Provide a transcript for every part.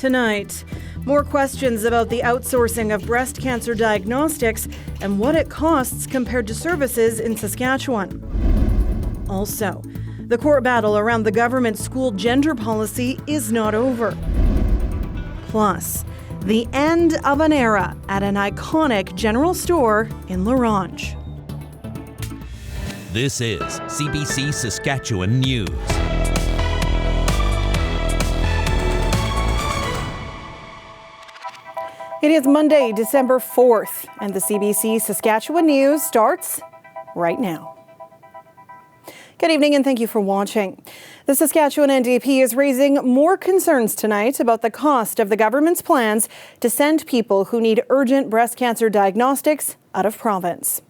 Tonight, more questions about the outsourcing of breast cancer diagnostics and what it costs compared to services in Saskatchewan. Also, the court battle around the government's school gender policy is not over. Plus, the end of an era at an iconic general store in L'Orange. This is CBC Saskatchewan News. It is Monday, December 4th, and the CBC Saskatchewan News starts right now. Good evening and thank you for watching. The Saskatchewan NDP is raising more concerns tonight about the cost of the government's plans to send people who need urgent breast cancer diagnostics out of province.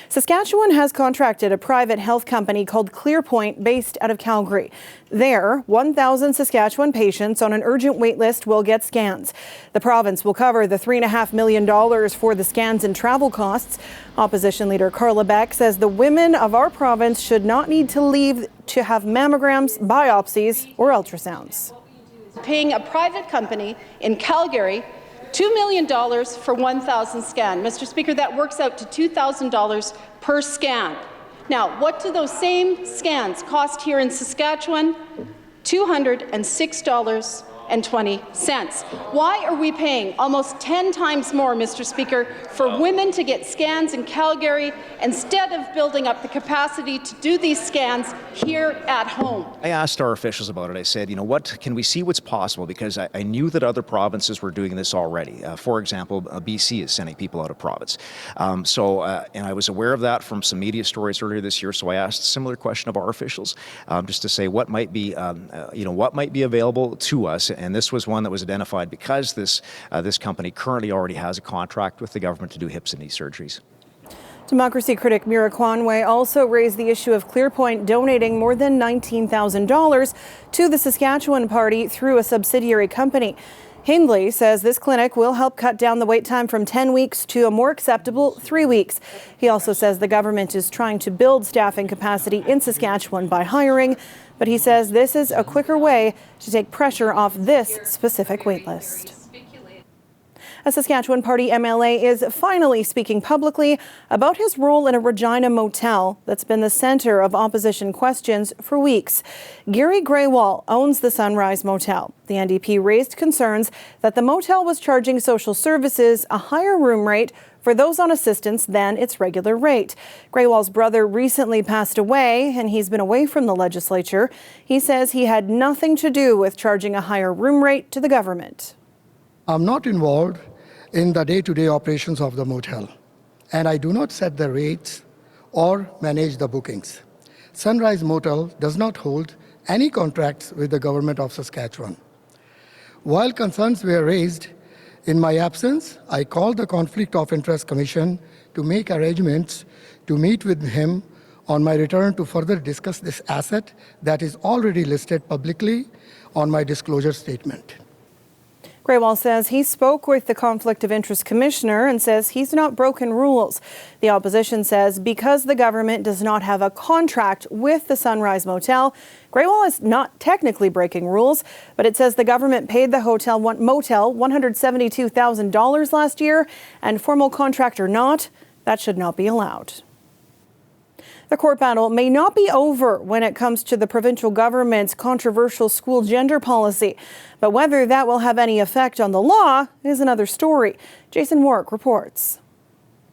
Saskatchewan has contracted a private health company called ClearPoint based out of Calgary. There, 1,000 Saskatchewan patients on an urgent wait list will get scans. The province will cover the $3.5 million for the scans and travel costs. Opposition leader Carla Beck says the women of our province should not need to leave to have mammograms, biopsies, or ultrasounds. Paying a private company in Calgary $2 million for 1,000 scan. Mr. Speaker, that works out to $2,000 per scan. Now, what do those same scans cost here in Saskatchewan? $206.20. Why are we paying almost 10 times more, Mr. Speaker, for women to get scans in Calgary instead of building up the capacity to do these scans here at home? I asked our officials about it. I said, what can we see what's possible? Because I knew that other provinces were doing this already. For example, BC is sending people out of province. And I was aware of that from some media stories earlier this year. So I asked a similar question of our officials, just to say what might be, what might be available to us. And this was one that was identified because this company currently already has a contract with the government to do hips and knee surgeries. Democracy critic Mira Conway also raised the issue of ClearPoint donating more than $19,000 to the Saskatchewan Party through a subsidiary company. Hindley says this clinic will help cut down the wait time from 10 weeks to a more acceptable 3 weeks. He also says the government is trying to build staffing capacity in Saskatchewan by hiring, but he says this is a quicker way to take pressure off this specific wait list. A Saskatchewan Party MLA is finally speaking publicly about his role in a Regina motel that's been the centre of opposition questions for weeks. Gary Greywall owns the Sunrise Motel. The NDP raised concerns that the motel was charging social services a higher room rate for those on assistance than its regular rate. Greywall's brother recently passed away, and he's been away from the legislature. He says he had nothing to do with charging a higher room rate to the government. I'm not involved in the day-to-day operations of the motel, and I do not set the rates or manage the bookings. Sunrise Motel does not hold any contracts with the government of Saskatchewan. While concerns were raised in my absence, I called the Conflict of Interest Commission to make arrangements to meet with him on my return to further discuss this asset that is already listed publicly on my disclosure statement. Greywall says he spoke with the Conflict of Interest Commissioner and says he's not broken rules. The opposition says because the government does not have a contract with the Sunrise Motel, Greywall is not technically breaking rules, but it says the government paid the motel $172,000 last year, and formal contract or not, that should not be allowed. The court battle may not be over when it comes to the provincial government's controversial school gender policy, but whether that will have any effect on the law is another story. Jason Warwick reports.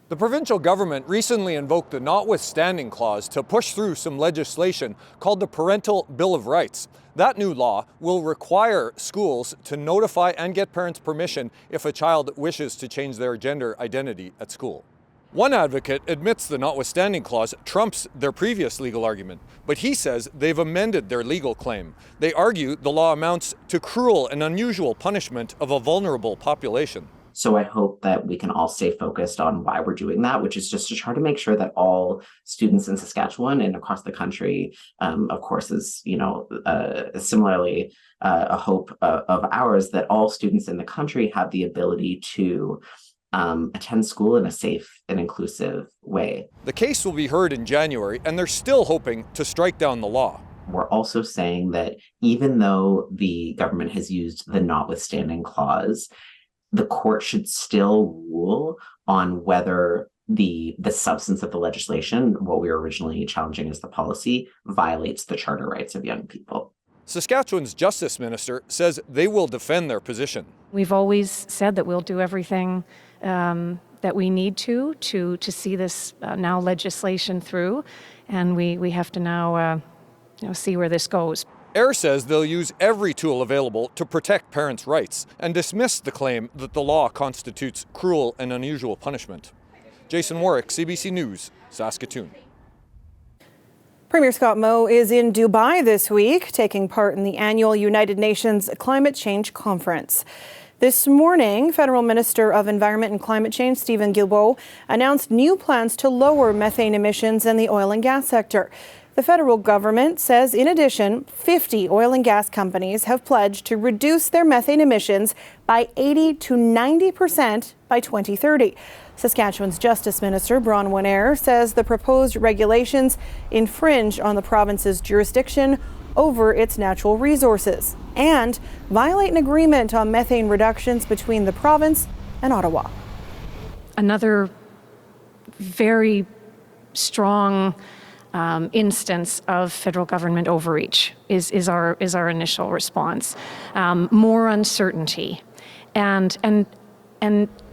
The provincial government recently invoked the notwithstanding clause to push through some legislation called the Parental Bill of Rights. That new law will require schools to notify and get parents' permission if a child wishes to change their gender identity at school. One advocate admits the notwithstanding clause trumps their previous legal argument, but he says they've amended their legal claim. They argue the law amounts to cruel and unusual punishment of a vulnerable population. So I hope that we can all stay focused on why we're doing that, which is just to try to make sure that all students in Saskatchewan and across the country, of course, is similarly a hope of ours that all students in the country have the ability to attend school in a safe and inclusive way. The case will be heard in January, and they're still hoping to strike down the law. we're also saying that even though the government has used the notwithstanding clause, the court should still rule on whether the substance of the legislation, what we were originally challenging as the policy, violates the charter rights of young people. Saskatchewan's Justice Minister says they will defend their position. We've always said that we'll do everything that we need to see this now legislation through, and we have to now see where this goes. AIR says they'll use every tool available to protect parents' rights and dismiss the claim that the law constitutes cruel and unusual punishment. Jason Warwick, CBC News, Saskatoon. Premier Scott Moe is in Dubai this week, taking part in the annual United Nations Climate Change Conference. This morning, Federal Minister of Environment and Climate Change, Stephen Guilbeault, announced new plans to lower methane emissions in the oil and gas sector. The federal government says, in addition, 50 oil and gas companies have pledged to reduce their methane emissions by 80 to 90% by 2030. Saskatchewan's Justice Minister, Bronwyn Eyre, says the proposed regulations infringe on the province's jurisdiction over its natural resources and violate an agreement on methane reductions between the province and Ottawa. Another very strong instance of federal government overreach is our initial response. More uncertainty and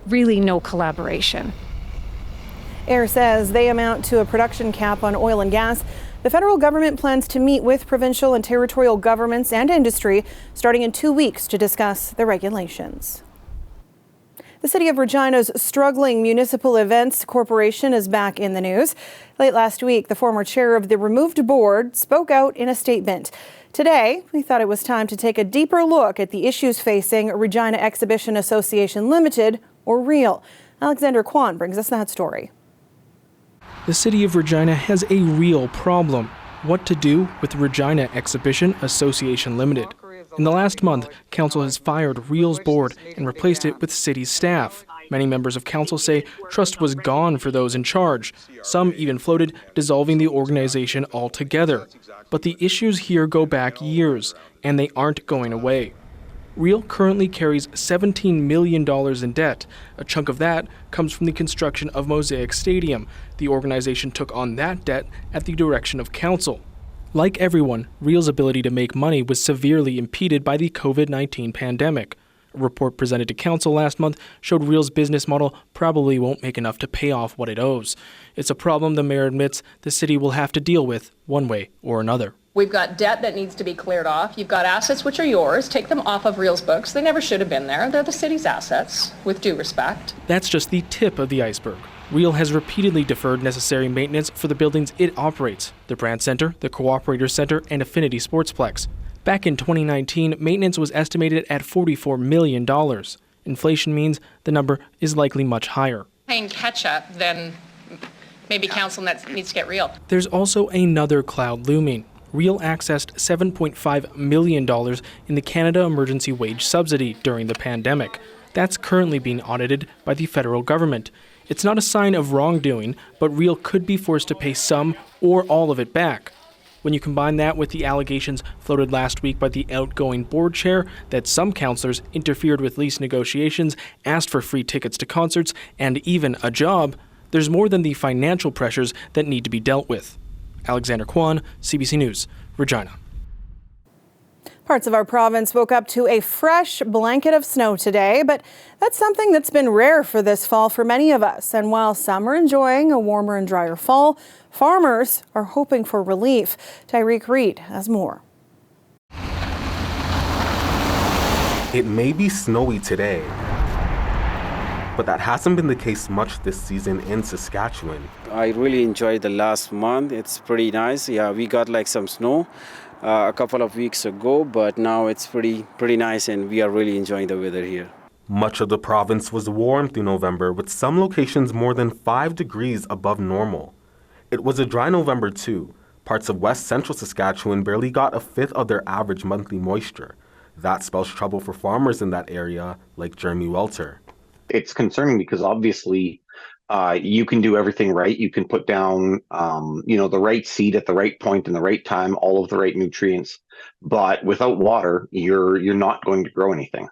really no collaboration. Eyre says they amount to a production cap on oil and gas. The federal government plans to meet with provincial and territorial governments and industry starting in 2 weeks to discuss the regulations. The City of Regina's struggling municipal events corporation is back in the news. Late last week, the former chair of the removed board spoke out in a statement. Today, we thought it was time to take a deeper look at the issues facing Regina Exhibition Association Limited, or REAL. Alexander Kwan brings us that story. The City of Regina has a real problem. What to do with Regina Exhibition Association Limited. In the last month, Council has fired REAL's board and replaced it with city staff. Many members of Council say trust was gone for those in charge. Some even floated dissolving the organization altogether. But the issues here go back years, and they aren't going away. REAL currently carries $17 million in debt. A chunk of that comes from the construction of Mosaic Stadium. The organization took on that debt at the direction of Council. Like everyone, REAL's ability to make money was severely impeded by the COVID-19 pandemic. A report presented to Council last month showed REAL's business model probably won't make enough to pay off what it owes. It's a problem the mayor admits the city will have to deal with one way or another. We've got debt that needs to be cleared off. You've got assets which are yours. Take them off of REAL's books. They never should have been there. They're the city's assets, with due respect. That's just the tip of the iceberg. REAL has repeatedly deferred necessary maintenance for the buildings it operates, the Brand Center, the Cooperator Center, and Affinity Sportsplex. Back in 2019, maintenance was estimated at $44 million. Inflation means the number is likely much higher. Playing catch-up, then maybe council needs to get real. There's also another cloud looming. REAL accessed $7.5 million in the Canada Emergency Wage Subsidy during the pandemic. That's currently being audited by the federal government. It's not a sign of wrongdoing, but REAL could be forced to pay some or all of it back. When you combine that with the allegations floated last week by the outgoing board chair that some councillors interfered with lease negotiations, asked for free tickets to concerts, and even a job, there's more than the financial pressures that need to be dealt with. Alexander Kwan, CBC News, Regina. Parts of our province woke up to a fresh blanket of snow today, but that's something that's been rare for this fall for many of us. And while some are enjoying a warmer and drier fall, farmers are hoping for relief. Tyreek Reed has more. It may be snowy today, but that hasn't been the case much this season in Saskatchewan. I really enjoyed the last month. It's pretty nice. Yeah, we got like some snow a couple of weeks ago, but now it's pretty nice and we are really enjoying the weather here. Much of the province was warm through November, with some locations more than 5 degrees above normal. It was a dry November too. Parts of west central Saskatchewan barely got a fifth of their average monthly moisture. That spells trouble for farmers in that area, like Jeremy Welter. It's concerning because obviously you can do everything right. You can put down, the right seed at the right point in the right time, all of the right nutrients. But without water, you're not going to grow anything.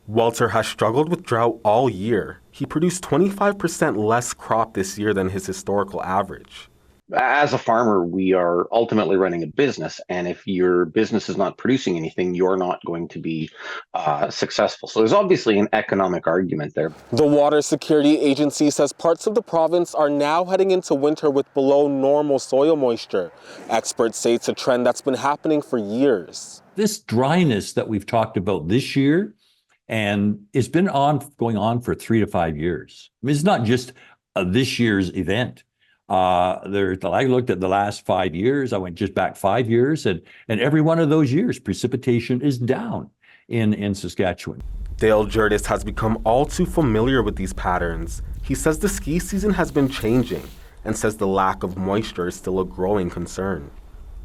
Walter has struggled with drought all year. He produced 25% less crop this year than his historical average. As a farmer, we are ultimately running a business, and if your business is not producing anything, you're not going to be successful. So there's obviously an economic argument there. The Water Security Agency says parts of the province are now heading into winter with below normal soil moisture. Experts say it's a trend that's been happening for years. This dryness that we've talked about this year, and it's been going on for 3 to 5 years. I mean, it's not just this year's event. I looked at the last 5 years. I went just back 5 years, and every one of those years, precipitation is down in Saskatchewan. Dale Jurdis has become all too familiar with these patterns. He says the ski season has been changing and says the lack of moisture is still a growing concern.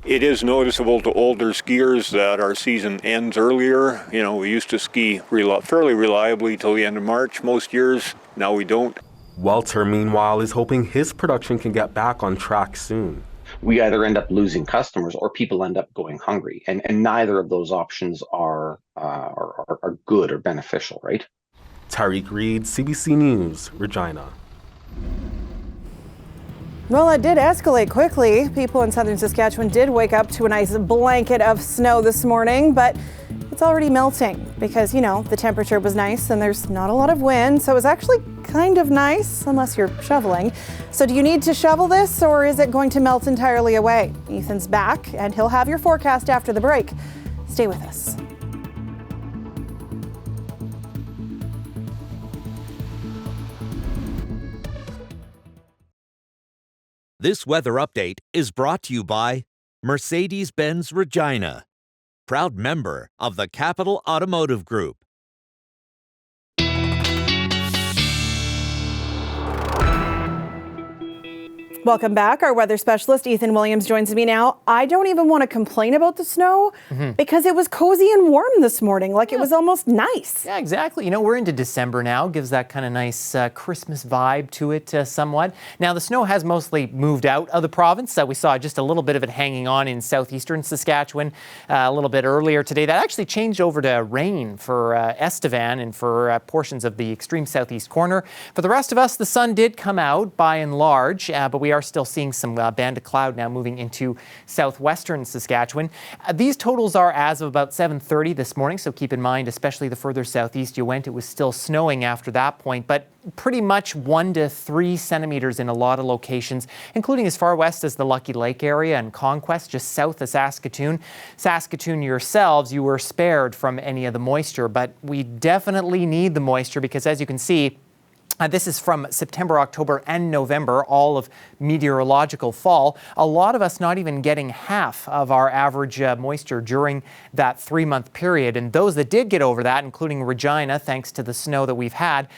It is noticeable to older skiers that our season ends earlier. We used to ski fairly reliably till the end of March most years. Now we don't. Walter, meanwhile, is hoping his production can get back on track soon. We either end up losing customers or people end up going hungry, and neither of those options are good or beneficial, right? Tariq Reed, CBC News, Regina. Well, it did escalate quickly. People in southern Saskatchewan did wake up to a nice blanket of snow this morning, but it's already melting because, the temperature was nice and there's not a lot of wind. So it was actually kind of nice, unless you're shoveling. So do you need to shovel this, or is it going to melt entirely away? Ethan's back and he'll have your forecast after the break. Stay with us. This weather update is brought to you by Mercedes-Benz Regina, proud member of the Capital Automotive Group. Welcome back. Our weather specialist, Ethan Williams, joins me now. I don't even want to complain about the snow because it was cozy and warm this morning. It was almost nice. Yeah, exactly. We're into December now. Gives that kind of nice Christmas vibe to it somewhat. Now, the snow has mostly moved out of the province. We saw just a little bit of it hanging on in southeastern Saskatchewan a little bit earlier today. That actually changed over to rain for Estevan and for portions of the extreme southeast corner. For the rest of us, the sun did come out by and large, but we are still seeing some band of cloud now moving into southwestern Saskatchewan. These totals are as of about 7:30 this morning, so keep in mind, especially the further southeast you went, it was still snowing after that point, but pretty much 1 to 3 centimeters in a lot of locations, including as far west as the Lucky Lake area and Conquest, just south of Saskatoon. Saskatoon yourselves, you were spared from any of the moisture, but we definitely need the moisture because, as you can see, this is from September, October, and November, all of meteorological fall. A lot of us not even getting half of our average moisture during that 3-month period. And those that did get over that, including Regina, thanks to the snow that we've had,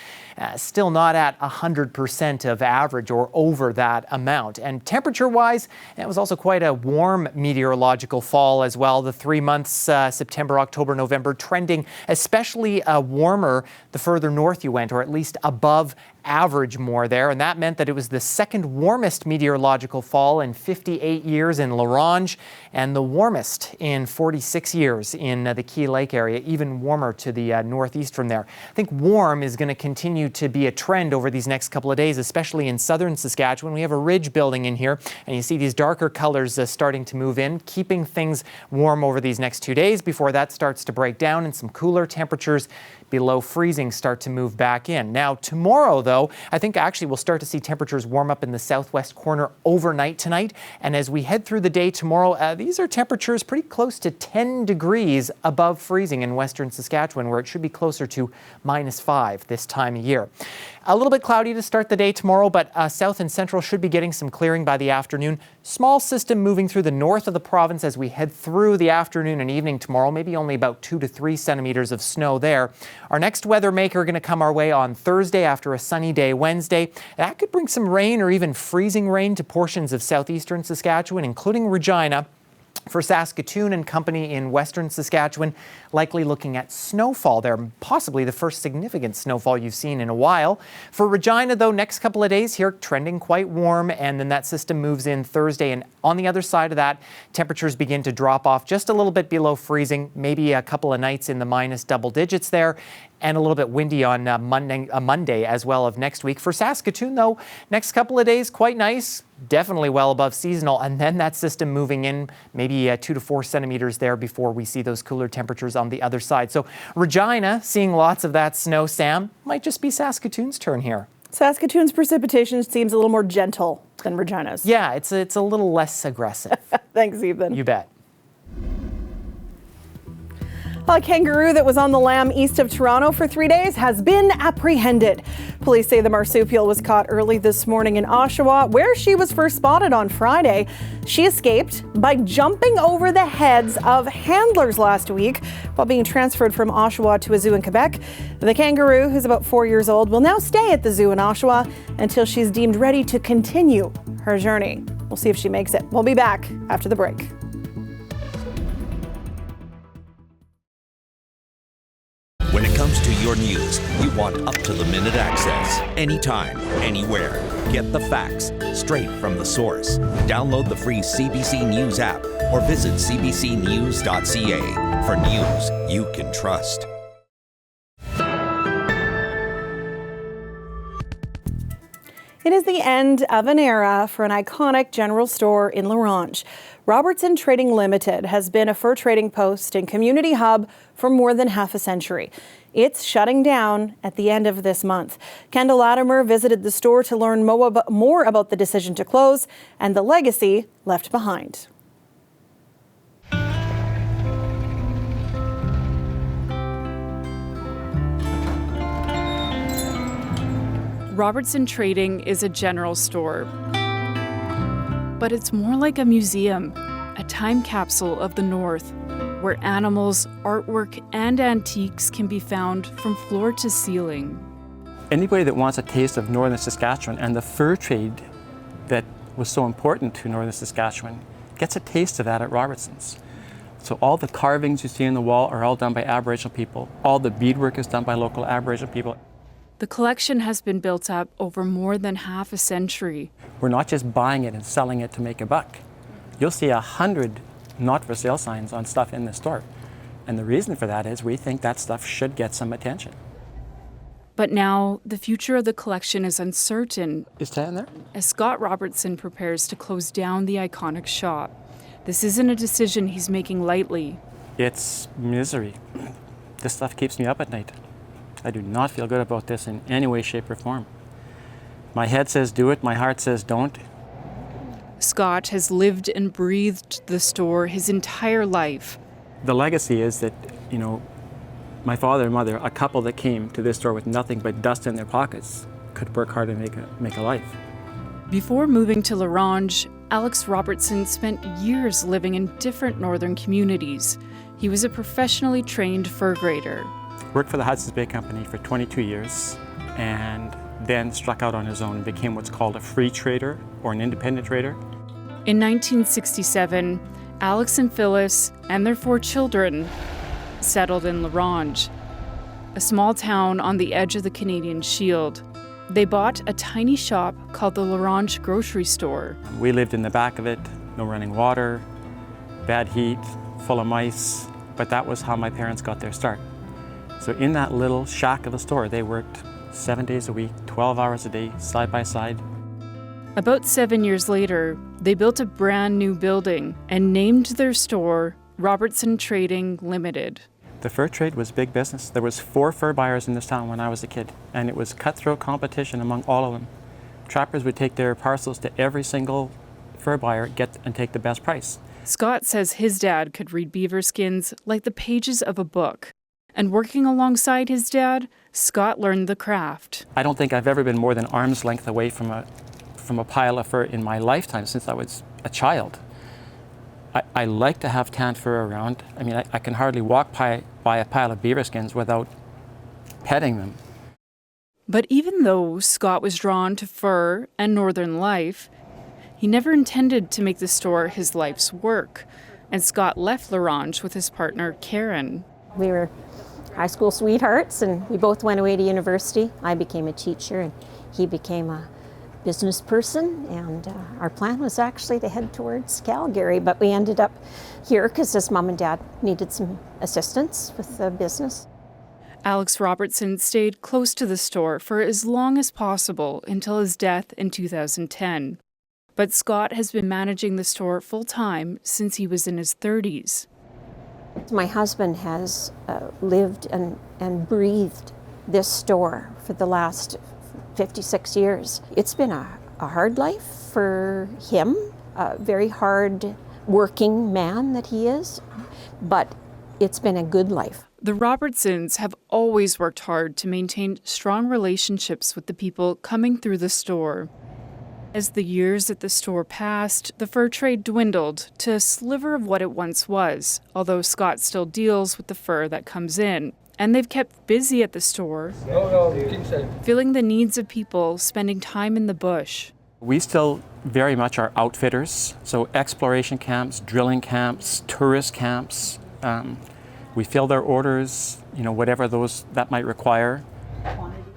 still not at 100% of average or over that amount. And temperature-wise, it was also quite a warm meteorological fall as well. The 3 months, September, October, November, trending especially warmer the further north you went, or at least above average more there, and that meant that it was the second warmest meteorological fall in 58 years in La Ronge and the warmest in 46 years in the Key Lake area, even warmer to the northeast from there. I think warm is going to continue to be a trend over these next couple of days, especially in southern Saskatchewan. We have a ridge building in here, and you see these darker colors starting to move in, keeping things warm over these next 2 days before that starts to break down and some cooler temperatures below freezing start to move back in. Now, tomorrow, though, I think actually we'll start to see temperatures warm up in the southwest corner overnight tonight. And as we head through the day tomorrow, these are temperatures pretty close to 10 degrees above freezing in western Saskatchewan, where it should be closer to -5 this time of year. A little bit cloudy to start the day tomorrow, but south and central should be getting some clearing by the afternoon. Small system moving through the north of the province as we head through the afternoon and evening tomorrow, maybe only about 2 to 3 centimeters of snow there. Our next weather maker going to come our way on Thursday after a sunny day Wednesday. That could bring some rain or even freezing rain to portions of southeastern Saskatchewan, including Regina. For Saskatoon and company in western Saskatchewan, likely looking at snowfall there, possibly the first significant snowfall you've seen in a while. For Regina, though, next couple of days here, trending quite warm, and then that system moves in Thursday. And on the other side of that, temperatures begin to drop off just a little bit below freezing, maybe a couple of nights in the minus double digits there, and a little bit windy on Monday as well of next week. For Saskatoon, though, next couple of days, quite nice. Definitely well above seasonal, and then that system moving in maybe 2 to 4 centimeters there before we see those cooler temperatures on the other side. So Regina seeing lots of that snow. Sam, might just be Saskatoon's turn here. Saskatoon's precipitation seems a little more gentle than Regina's. Yeah, it's a little less aggressive. Thanks, Ethan. You bet. A kangaroo that was on the lam east of Toronto for 3 days has been apprehended. Police say the marsupial was caught early this morning in Oshawa, where she was first spotted on Friday. She escaped by jumping over the heads of handlers last week while being transferred from Oshawa to a zoo in Quebec. The kangaroo, who's about 4 years old, will now stay at the zoo in Oshawa until she's deemed ready to continue her journey. We'll see if she makes it. We'll be back after the break. When it comes to your news, you want up-to-the-minute access. Anytime, anywhere. Get the facts straight from the source. Download the free CBC News app or visit cbcnews.ca for news you can trust. It is the end of an era for an iconic general store in La Ronge. Robertson Trading Limited has been a fur trading post and community hub for more than half a century. It's shutting down at the end of this month. Kendall Latimer visited the store to learn more about the decision to close and the legacy left behind. Robertson Trading is a general store, but it's more like a museum, a time capsule of the North, where animals, artwork, and antiques can be found from floor to ceiling. Anybody that wants a taste of northern Saskatchewan and the fur trade that was so important to northern Saskatchewan gets a taste of that at Robertson's. So all the carvings you see on the wall are all done by Aboriginal people. All the beadwork is done by local Aboriginal people. The collection has been built up over more than half a century. We're not just buying it and selling it to make a buck. You'll see 100 not for sale signs on stuff in the store. And the reason for that is we think that stuff should get some attention. But now the future of the collection is uncertain. Is Ted in there? As Scott Robertson prepares to close down the iconic shop. This isn't a decision he's making lightly. It's misery. This stuff keeps me up at night. I do not feel good about this in any way, shape, or form. My head says do it, my heart says don't. Scott has lived and breathed the store his entire life. The legacy is that, my father and mother, a couple that came to this store with nothing but dust in their pockets, could work hard and make a life. Before moving to La Ronge, Alex Robertson spent years living in different northern communities. He was a professionally trained fur grader. Worked for the Hudson's Bay Company for 22 years and then struck out on his own and became what's called a free trader or an independent trader. In 1967, Alex and Phyllis and their 4 children settled in La Ronge, a small town on the edge of the Canadian Shield. They bought a tiny shop called the La Ronge Grocery Store. We lived in the back of it, no running water, bad heat, full of mice, but that was how my parents got their start. So in that little shack of a store, they worked 7 days a week, 12 hours a day, side by side. About 7 years later, they built a brand new building and named their store Robertson Trading Limited. The fur trade was big business. There was 4 fur buyers in this town when I was a kid, and it was cutthroat competition among all of them. Trappers would take their parcels to every single fur buyer, get and take the best price. Scott says his dad could read beaver skins like the pages of a book. And working alongside his dad, Scott learned the craft. I don't think I've ever been more than arm's length away from a pile of fur in my lifetime since I was a child. I like to have tanned fur around. I mean, I can hardly walk by a pile of beaver skins without petting them. But even though Scott was drawn to fur and northern life, he never intended to make the store his life's work. And Scott left L'Orange with his partner, Karen. We were high school sweethearts, and we both went away to university. I became a teacher, and he became a business person, and our plan was actually to head towards Calgary, but we ended up here because his mom and dad needed some assistance with the business. Alex Robertson stayed close to the store for as long as possible until his death in 2010. But Scott has been managing the store full-time since he was in his 30s. My husband has lived and breathed this store for the last 56 years. It's been a hard life for him, a very hard working man that he is, but it's been a good life. The Robertsons have always worked hard to maintain strong relationships with the people coming through the store. As the years at the store passed, the fur trade dwindled to a sliver of what it once was, although Scott still deals with the fur that comes in. And they've kept busy at the store, filling the needs of people spending time in the bush. We still very much are outfitters, so exploration camps, drilling camps, tourist camps. We fill their orders, whatever that might require.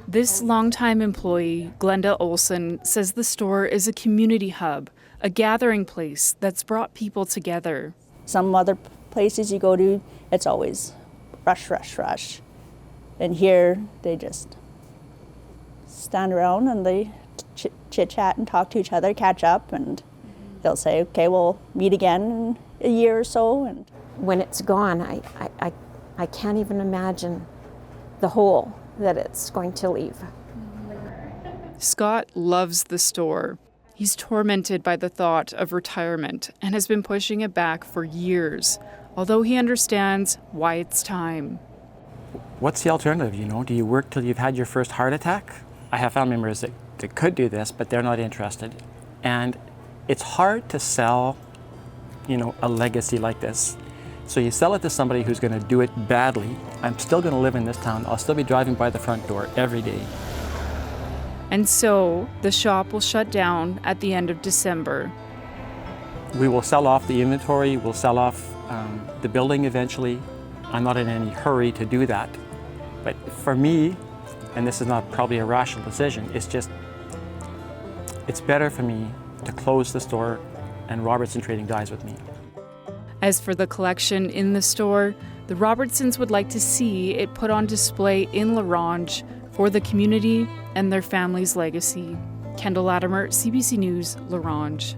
This longtime employee, Glenda Olson, says the store is a community hub, a gathering place that's brought people together. Some other places you go to, it's always rush, rush, rush. And here, they just stand around and they chit-chat and talk to each other, catch up, and they'll say, okay, we'll meet again in a year or so. And when it's gone, I can't even imagine the hole that it's going to leave. Scott loves the store. He's tormented by the thought of retirement and has been pushing it back for years, although he understands why it's time. What's the alternative, Do you work till you've had your first heart attack? I have family members that could do this, but they're not interested. And it's hard to sell, a legacy like this. So you sell it to somebody who's going to do it badly. I'm still going to live in this town. I'll still be driving by the front door every day. And so the shop will shut down at the end of December. We will sell off the inventory. We'll sell off the building eventually. I'm not in any hurry to do that. But for me, and this is not probably a rational decision, it's better for me to close the store and Robertson Trading dies with me. As for the collection in the store, the Robertsons would like to see it put on display in L'Orange for the community and their family's legacy. Kendall Latimer, CBC News, L'Orange.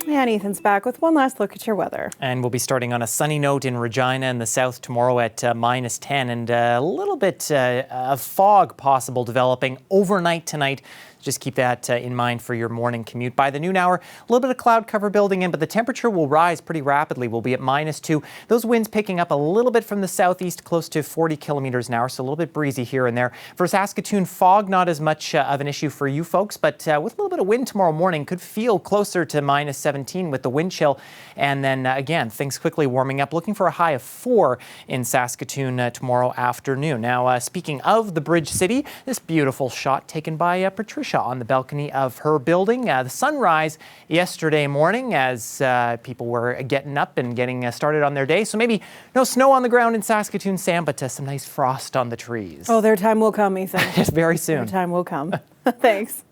And Ethan's back with one last look at your weather. And we'll be starting on a sunny note in Regina and the south tomorrow at -10, and a little bit of fog possible developing overnight tonight. Just keep that in mind for your morning commute. By the noon hour, a little bit of cloud cover building in, but the temperature will rise pretty rapidly. We'll be at -2. Those winds picking up a little bit from the southeast, close to 40 kilometers an hour, so a little bit breezy here and there. For Saskatoon, fog not as much of an issue for you folks, but with a little bit of wind tomorrow morning, could feel closer to -17 with the wind chill. And then again, things quickly warming up, looking for a high of 4 in Saskatoon tomorrow afternoon. Now, speaking of the Bridge City, this beautiful shot taken by Patricia on the balcony of her building. The sunrise yesterday morning as people were getting up and getting started on their day. So maybe no snow on the ground in Saskatoon, Sam, but some nice frost on the trees. Oh, their time will come, Ethan. Very soon. Their time will come. Thanks.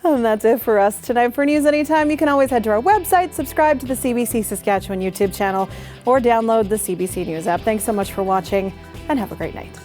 And that's it for us tonight. For news anytime, you can always head to our website, subscribe to the CBC Saskatchewan YouTube channel, or download the CBC News app. Thanks so much for watching, and have a great night.